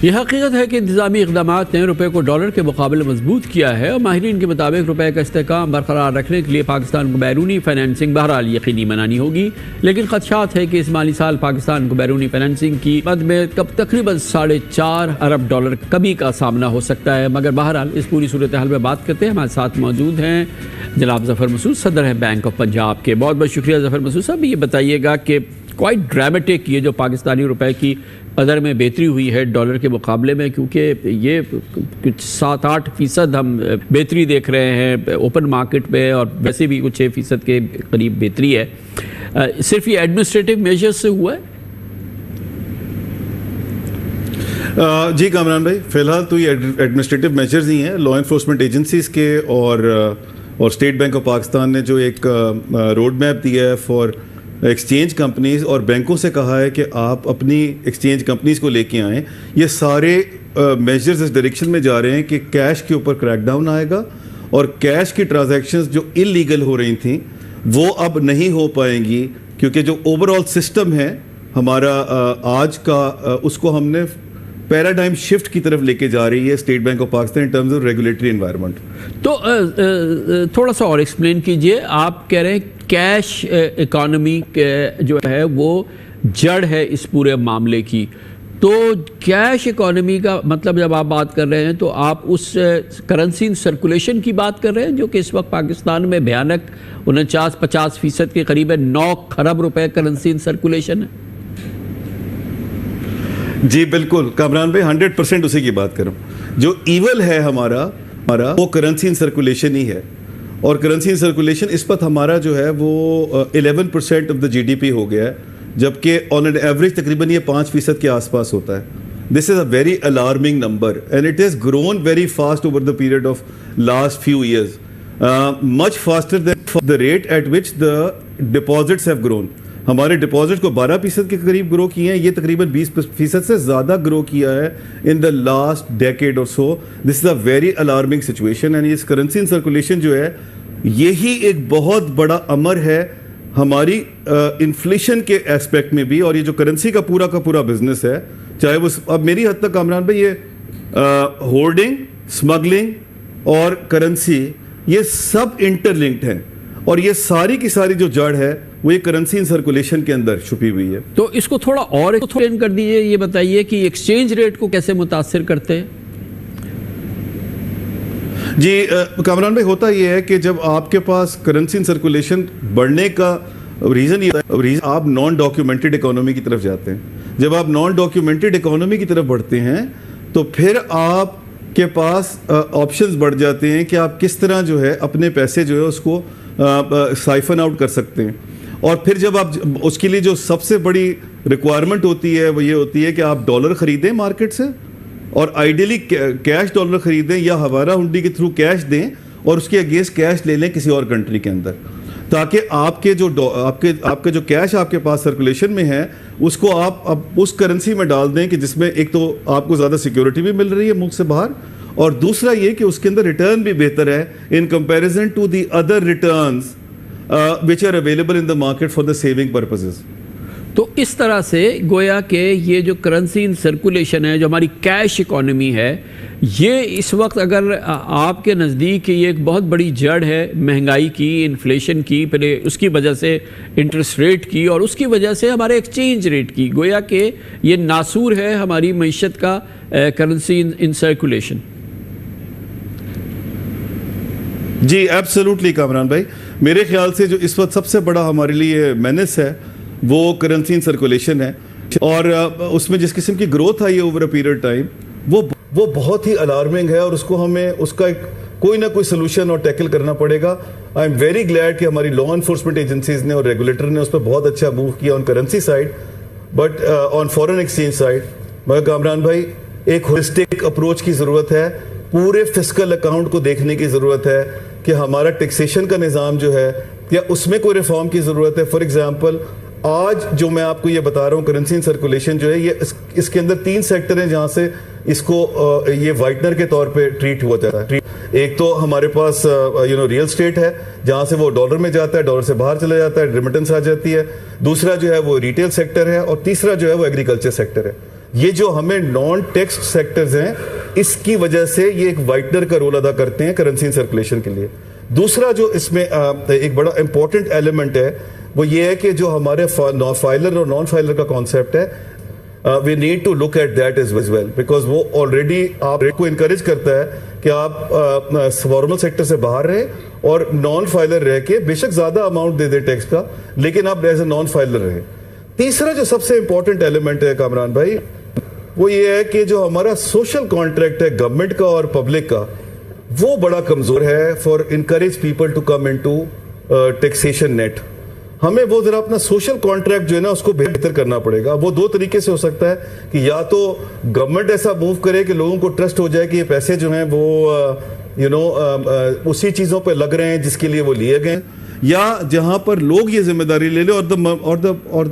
یہ حقیقت ہے کہ انتظامی اقدامات نے روپے کو ڈالر کے مقابلے مضبوط کیا ہے اور ماہرین کے مطابق روپے کا استحکام برقرار رکھنے کے لیے پاکستان کو بیرونی فائنینسنگ بہرحال یقینی بنانی ہوگی، لیکن خدشات ہے کہ اس مالی سال پاکستان کو بیرونی فائنینسنگ کی مد میں تقریباً 4.5 ارب ڈالر کمی کا سامنا ہو سکتا ہے۔ مگر بہرحال اس پوری صورتحال میں بات کرتے ہیں، ہمارے ساتھ موجود ہیں جناب ظفر مسعود، صدر ہے بینک آف پنجاب کے۔ بہت بہت شکریہ ظفر مسعود صاحب۔ یہ بتائیے گا کہ کوائٹ ڈرامیٹک یہ جو پاکستانی روپے کی قدر میں بہتری ہوئی ہے ڈالر کے مقابلے میں، کیونکہ یہ کچھ 7-8% ہم بہتری دیکھ رہے ہیں اوپن مارکیٹ میں، اور ویسے بھی کچھ 6% کے قریب بہتری ہے، صرف یہ ایڈمنسٹریٹو میجرز سے ہوا ہے؟ جی کامران بھائی، فی الحال تو یہ ایڈمنسٹریٹو میجرز ہی ہیں۔ لا انفورسمنٹ ایجنسیز کے اور اسٹیٹ بینک آف پاکستان نے جو ایک روڈ میپ دیا ہے فار ایکسچینج کمپنیز، اور بینکوں سے کہا ہے کہ آپ اپنی ایکسچینج کمپنیز کو لے کے آئیں، یہ سارے میجرز اس ڈائریکشن میں جا رہے ہیں کہ کیش کے اوپر کریک ڈاؤن آئے گا، اور کیش کی ٹرانزیکشنز جو انلیگل ہو رہی تھیں وہ اب نہیں ہو پائیں گی، کیونکہ جو اوور آل سسٹم ہے ہمارا آج کا، اس کو ہم نے پیراڈائم شفٹ کی طرف لے کے جا رہی ہے state bank of Pakistan in terms of regulatory environment. تو تھوڑا سا اور ایکسپلین کیجئے، آپ کہہ رہے ہیں کیش اکانومی جو ہے وہ جڑ ہے اس پورے معاملے کی، تو کیش اکانومی کا مطلب جب آپ بات کر رہے ہیں تو آپ اس کرنسی سرکولیشن کی بات کر رہے ہیں جو کہ اس وقت پاکستان میں بھیانک 49-50% کے قریب 9 خرب روپے کرنسی سرکولیشن ہے؟ جی بالکل کامران بھائی، 100% اسی کی بات کروں۔ جو ایول ہے ہمارا وہ کرنسی ان سرکولیشن ہی ہے، اور کرنسی ان سرکولیشن اس وقت ہمارا جو ہے وہ 11% of the G D P ہو گیا ہے، جبکہ آن این ایوریج تقریباً یہ 5% کے آس پاس ہوتا ہے۔ This is a very alarming number and it is grown very fast over the period of last few years, much faster than the rate at which the deposits have grown. ہمارے deposit کو 12% کے قریب گرو کیے ہیں، یہ تقریباً 20% سے زیادہ گرو کیا ہے ان دا last decade or so. This is a very alarming situation, and اس کرنسی ان سرکولیشن جو ہے یہی ایک بہت بڑا امر ہے ہماری انفلیشن کے ایسپیکٹ میں بھی، اور یہ جو کرنسی کا پورا بزنس ہے، چاہے وہ اب میری حد تک کامران بھائی یہ ہورڈنگ، اسمگلنگ اور کرنسی یہ سب انٹر لنکڈ ہیں، اور یہ ساری کی ساری جو جڑ ہے وہ یہ کرنسی ان سرکولیشن کے اندر چھپی ہوئی ہے۔ تو اس کو تھوڑا اور ایکسپلین کر دیجئے، یہ بتائیے کہ ایکسچینج ریٹ کو کیسے متاثر کرتے ہیں؟ جی کامران بھائی، ہوتا یہ ہے کہ جب آپ کے پاس کرنسی ان سرکولیشن بڑھنے کا ریزن آپ نان ڈاکیومنٹڈ اکانومی کی طرف جاتے ہیں۔ جب آپ نان ڈاکیومنٹڈ اکانومی کی طرف بڑھتے ہیں تو پھر آپ کے پاس آپشنز بڑھ جاتے ہیں کہ آپ کس طرح جو ہے اپنے پیسے جو ہے اس کو سائفن آؤٹ کر سکتے ہیں، اور پھر جب آپ اس کے لیے جو سب سے بڑی ریکوائرمنٹ ہوتی ہے وہ یہ ہوتی ہے کہ آپ ڈالر خریدیں مارکیٹ سے، اور آئیڈیلی کیش ڈالر خریدیں یا حوالہ ہنڈی کے تھرو کیش دیں، اور اس کے اگینسٹ کیش لے لیں کسی اور کنٹری کے اندر، تاکہ آپ کے جو کیش آپ کے پاس سرکولیشن میں ہے اس کو آپ اب اس کرنسی میں ڈال دیں کہ جس میں ایک تو آپ کو زیادہ سیکیورٹی بھی مل رہی ہے ملک سے باہر، اور دوسرا یہ کہ اس کے اندر ریٹرن بھی بہتر ہے in comparison to the other returns which are available in the market for the saving purposes۔ تو اس طرح سے گویا کہ یہ جو کرنسی ان سرکولیشن ہے، جو ہماری کیش اکانومی ہے، یہ اس وقت اگر آپ کے نزدیک یہ ایک بہت بڑی جڑ ہے مہنگائی کی، انفلیشن کی، پھر اس کی وجہ سے انٹرسٹ ریٹ کی، اور اس کی وجہ سے ہمارے ایکسچینج ریٹ کی، گویا کہ یہ ناسور ہے ہماری معیشت کا currency in circulation. G absolutely Kamran بھائی، میرے خیال سے جو اس وقت سب سے بڑا ہمارے لیے مینس ہے وہ کرنسی ان سرکولیشن ہے، اور اس میں جس قسم کی گروتھ آئی ہے اوور اے پیریڈ ٹائم وہ بہت ہی الارمنگ ہے، اور اس کو ہمیں اس کا ایک کوئی نہ کوئی سلوشن اور ٹیکل کرنا پڑے گا۔ آئی ایم ویری گلیڈ کہ ہماری لا انفورسمنٹ ایجنسیز نے اور ریگولیٹر نے اس پہ بہت اچھا موو کیا on currency side, but on foreign exchange side مگر کامران بھائی ایک ہولسٹک اپروچ کی ضرورت ہے، پورے فسکل اکاؤنٹ کو دیکھنے کی ضرورت ہے کہ ہمارا ٹیکسیشن کا نظام جو ہے یا اس میں کوئی ریفارم کی ضرورت ہے۔ فار ایگزامپل آج جو میں آپ کو یہ بتا رہا ہوں کرنسی ان سرکولیشن جو ہے یہ اس کے اندر 3 سیکٹر ہیں جہاں سے اس کو یہ وائٹنر کے طور پہ ٹریٹ ہوا جاتا ہے۔ ایک تو ہمارے پاس ریئل اسٹیٹ ہے جہاں سے وہ ڈالر میں جاتا ہے، ڈالر سے باہر چلا جاتا ہے، ریمیٹنس آ جاتی ہے۔ دوسرا جو ہے وہ ریٹیل سیکٹر ہے، اور تیسرا جو ہے وہ ایگریکلچر سیکٹر ہے۔ یہ جو ہمیں نان ٹیکس سیکٹرز ہیں اس کی وجہ سے یہ ایک وائٹنر کا رول ادا کرتے ہیں کرنسی سرکولیشن کے لیے. دوسرا جو اس میں ایک بڑا امپورٹنٹ ایلیمنٹ ہے وہ یہ ہے کہ جو ہمارے فائلر اور نان فائلر کا کانسیپٹ ہے, we need to look at that as well because وہ already آپ کو انکریج کرتا ہے کہ آپ فارمل سیکٹر سے باہر رہیں اور نان فائلر رہ کے بے شک زیادہ اماؤنٹ دے دیں ٹیکس کا, لیکن آپ ایز اے نان فائلر رہیں. تیسرا جو سب سے امپورٹنٹ ایلیمنٹ ہے کامران بھائی وہ یہ ہے کہ جو ہمارا سوشل کانٹریکٹ ہے گورنمنٹ کا اور پبلک کا وہ بڑا کمزور ہے for encourage people to come into taxation net. ہمیں وہ ذرا اپنا سوشل کانٹریکٹ جو ہے نا اس کو بہتر کرنا پڑے گا. وہ دو طریقے سے ہو سکتا ہے کہ یا تو گورنمنٹ ایسا موو کرے کہ لوگوں کو ٹرسٹ ہو جائے کہ یہ پیسے جو ہیں وہ اسی چیزوں پہ لگ رہے ہیں جس کے لیے وہ لیے گئے, یا جہاں پر لوگ یہ ذمہ داری لے لیں اور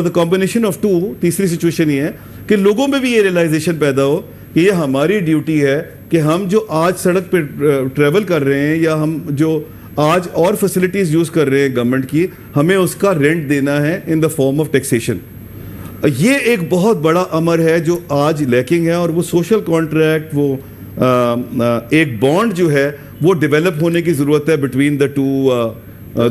the combination of two. تیسری سچویشن یہ ہے کہ لوگوں میں بھی یہ ریئلائزیشن پیدا ہو کہ یہ ہماری ڈیوٹی ہے کہ ہم جو آج سڑک پہ ٹریول کر رہے ہیں یا ہم جو آج اور فیسلٹیز یوز کر رہے ہیں گورنمنٹ کی, ہمیں اس کا رینٹ دینا ہے ان دا فارم آف ٹیکسیشن. یہ ایک بہت بڑا امر ہے جو آج لیکنگ ہے, اور وہ سوشل کانٹریکٹ, وہ ایک بانڈ جو ہے وہ ڈیولپ ہونے کی ضرورت ہے بٹوین دا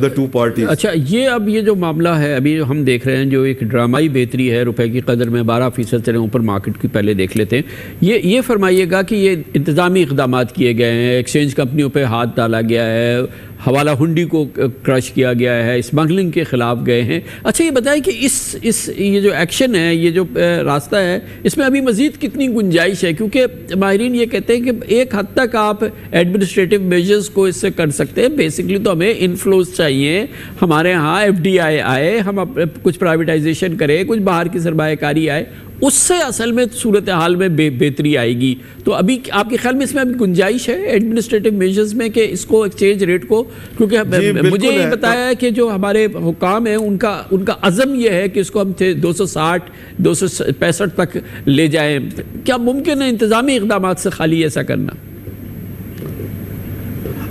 ٹو پارٹیز. اچھا, یہ جو معاملہ ہے ابھی ہم دیکھ رہے ہیں جو ایک ڈرامائی بہتری ہے روپے کی قدر میں 12% چلے اوپر مارکیٹ کی پہلے دیکھ لیتے ہیں. یہ فرمائیے گا کہ یہ انتظامی اقدامات کیے گئے ہیں, ایکسچینج کمپنیوں پہ ہاتھ ڈالا گیا ہے, حوالہ ہنڈی کو کرش کیا گیا ہے, اسمگلنگ کے خلاف گئے ہیں. اچھا یہ بتائیں کہ یہ جو ایکشن ہے, یہ جو راستہ ہے, اس میں ابھی مزید کتنی گنجائش ہے؟ کیونکہ ماہرین یہ کہتے ہیں کہ ایک حد تک آپ ایڈمنسٹریٹو میجرز کو اس سے کر سکتے ہیں. بیسکلی تو ہمیں انفلوز چاہیے, ہمارے ہاں ایف ڈی آئی آئے, ہم کچھ پرائیویٹائزیشن کریں, کچھ باہر کی سرمایہ کاری آئے, اس سے اصل میں صورتحال میں بہتری آئے گی. تو ابھی آپ کے خیال میں اس میں ابھی گنجائش ہے ایڈمنسٹریٹو میجرز میں کہ اس کو ایکسچینج ریٹ کو, کیونکہ مجھے یہ بتایا ہے کہ جو ہمارے حکام ہیں ان کا عزم یہ ہے کہ اس کو ہم 260 265 تک لے جائیں. کیا ممکن ہے انتظامی اقدامات سے خالی ایسا کرنا؟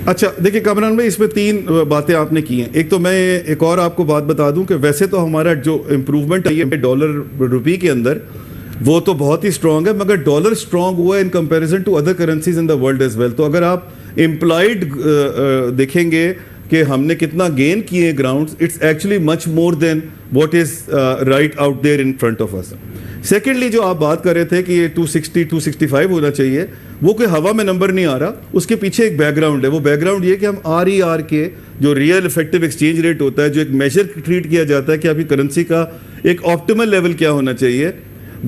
اچھا دیکھیں کامران بھائی, اس میں 3 باتیں آپ نے کی ہیں. ایک تو میں ایک اور آپ کو بات بتا دوں کہ ویسے تو ہمارا جو امپروومنٹ ہے ڈالر روپی کے اندر وہ تو بہت ہی اسٹرانگ ہے, مگر ڈالر اسٹرانگ ہوا ہے in comparison to other currencies in the world as well. تو اگر آپ امپلائڈ دیکھیں گے کہ ہم نے کتنا گین کیے ہیں grounds, it's actually much more than what is right out there in front of us. Secondly جو آپ بات کر رہے تھے کہ یہ 260 265 ہونا چاہیے, وہ کوئی ہوا میں نمبر نہیں آ رہا, اس کے پیچھے ایک بیک گراؤنڈ ہے. وہ بیک گراؤنڈ یہ کہ ہم RER کے جو ریئل افیکٹو ایکسچینج ریٹ ہوتا ہے, جو ایک میجر ٹریٹ کیا جاتا ہے کہ آپ کی کرنسی کا ایک آپٹیمل لیول کیا ہونا چاہیے,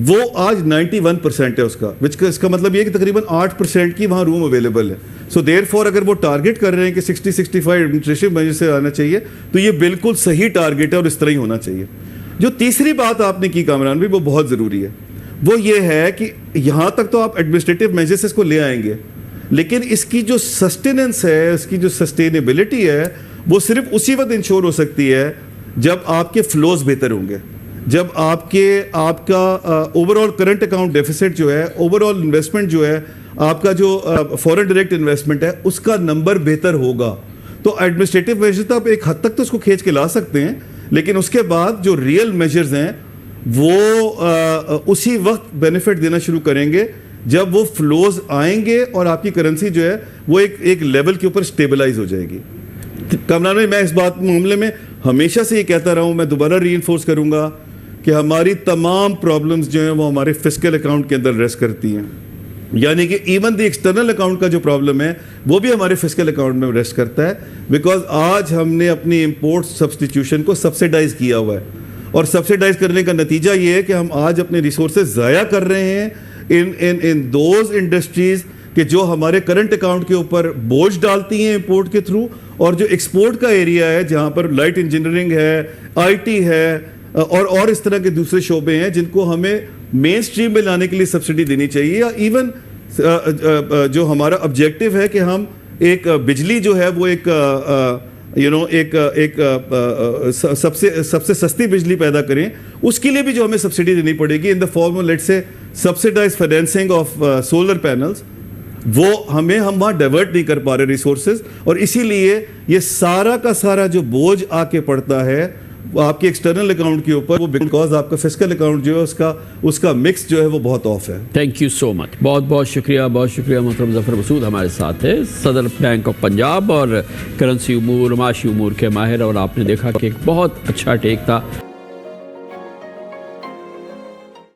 وہ آج 91% ہے اس کا, اس کا مطلب یہ کہ تقریباً 8% کی وہاں روم اویلیبل ہے. سو دیر فور اگر وہ ٹارگیٹ کر رہے ہیں کہ 60-65 ایڈمنسٹریٹو میجر سے آنا چاہیے, تو یہ بالکل صحیح ٹارگیٹ ہے اور اس طرح ہی ہونا چاہیے. جو تیسری بات آپ نے کی کامران بھی, وہ بہت ضروری ہے. وہ یہ ہے کہ یہاں تک تو آپ ایڈمنسٹریٹو میجرز اس کو لے آئیں گے, لیکن اس کی جو سسٹیننس ہے, اس کی جو سسٹینیبلٹی ہے, وہ صرف اسی وقت انشور ہو سکتی ہے جب آپ کے فلوز بہتر ہوں گے, جب آپ کا over all current account deficit جو ہے, اوور آل انویسٹمنٹ جو ہے, آپ کا جو فورن ڈائریکٹ انویسٹمنٹ ہے, اس کا نمبر بہتر ہوگا. تو ایڈمنسٹریٹو میجرز تو آپ ایک حد تک تو اس کو کھینچ کے لا سکتے ہیں, لیکن اس کے بعد جو ریئل میجرز ہیں وہ اسی وقت بینیفٹ دینا شروع کریں گے جب وہ فلوز آئیں گے اور آپ کی کرنسی جو ہے وہ ایک لیول کے اوپر سٹیبلائز ہو جائے گی. کامران بھائی, میں اس بات معاملے میں ہمیشہ سے یہ کہتا رہا ہوں, میں دوبارہ ری انفورس کروں گا کہ ہماری تمام پرابلمز جو ہیں وہ ہمارے فسکل اکاؤنٹ کے اندر ریسٹ کرتی ہیں. یعنی کہ ایون دی ایکسٹرنل اکاؤنٹ کا جو پرابلم ہے وہ بھی ہمارے فسکل اکاؤنٹ میں ریسٹ کرتا ہے, بیکاز آج ہم نے اپنی امپورٹ سبسٹیٹیوشن کو سبسیڈائز کیا ہوا ہے, اور سبسیڈائز کرنے کا نتیجہ یہ ہے کہ ہم آج اپنے ریسورسز ضائع کر رہے ہیں ان دوز انڈسٹریز کہ جو ہمارے کرنٹ اکاؤنٹ کے اوپر بوجھ ڈالتی ہیں امپورٹ کے تھرو, اور جو ایکسپورٹ کا ایریا ہے جہاں پر لائٹ انجینئرنگ ہے, IT ہے, اور اس طرح کے دوسرے شعبے ہیں جن کو ہمیں مین اسٹریم میں لانے کے لیے سبسڈی دینی چاہیے. یا ایون جو ہمارا آبجیکٹو ہے کہ ہم ایک بجلی جو ہے وہ ایک سب سے سستی بجلی پیدا کریں, اس کے لیے بھی جو ہمیں سبسڈی دینی پڑے گی ان دا فارم آف لیٹ سے subsidise financing of solar panels, وہ ہم وہاں ڈائیورٹ نہیں کر پا رہے ریسورسز, اور اسی لیے یہ سارا کا سارا جو بوجھ آ کے پڑتا ہے وہ آپ کے ایکسٹرنل اکاؤنٹ کے اوپر وہ بیکاز آپ کا فسکل اکاؤنٹ جو ہے اس کا مکس جو ہے وہ بہت آف ہے. تھینک یو سو مچ. بہت بہت شکریہ محترم ظفر مسعود ہمارے ساتھ ہے, صدر بینک آف پنجاب اور کرنسی امور معاشی امور کے ماہر, اور آپ نے دیکھا کہ ایک بہت اچھا ٹیک تھا.